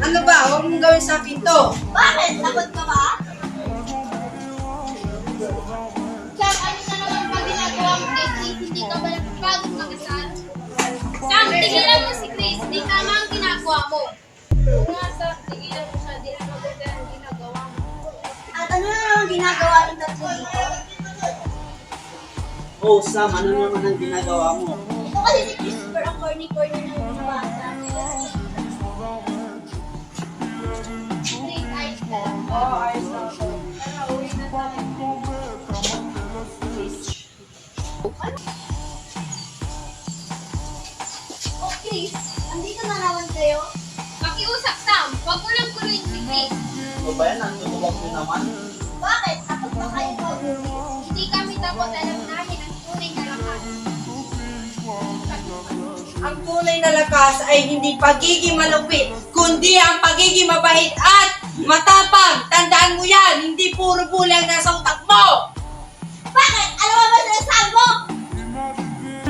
Ano ba? Huwag mong gawin sa akin to. Bakit? Takot ka ba? Sam, ano na naman pag ginagawa mo kay Chris? Hindi ka ba napapagod mag-asal? Sam, tigilan mo si Chris. Di tama ang ginagawa mo. Nga, Sam, tigilan mo siya. Di na maganda ang ginagawa mo. At ano na naman ginagawa ng tatlo dito? Oh, Sam, ano naman ang ginagawa mo? Ito kasi si Christopher ang corny-corny ng mga bata. Chris, ayos ka lang. Oo, ayos na ako. Tara, uwi na tayo. Oh, Chris, andito na naman kayo? Makiusap, Sam. Huwag mo lang kuloyin si Chris. Ano ba yan? Natutulog mo naman? Bakit? Takot ba kayo mag-uwi? Hindi kami takot. Alam namin ang tunay na lakas. Ang tunay na lakas ay hindi pagiging malupit, kundi ang pagiging mabait at matapang. Tandaan mo yan, hindi puro bulang nasa utak mo. Bakit? Alam mo ba sinasabi mo?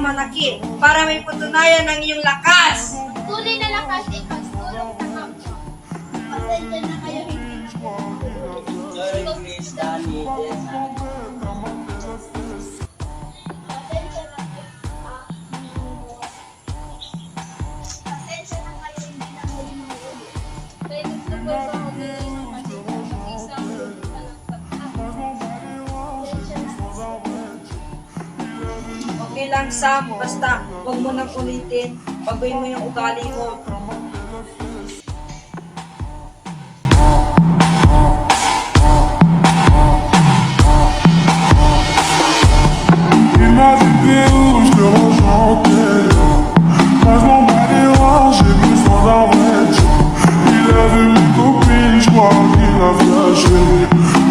Manakit para may patunayan ng iyong lakas. Tunay na lakas ay pagsulong sa kapwa. Pasensya na kayo, hindi na po. Sorry, Chris, Danny, Desa. Pasensya na kayo. Pasensya na kayo, hindi na po umuwi. Kaya gusto ko ba humingi ng pasensya sa isang pasensya na. Okay lang, Sam, basta huwag mo nang ulitin. Baguhin mo yung ugali mo. Inadimplus pela janteira, mas não vai de longe, me só da frente. E leve-me com pisco aqui na frente.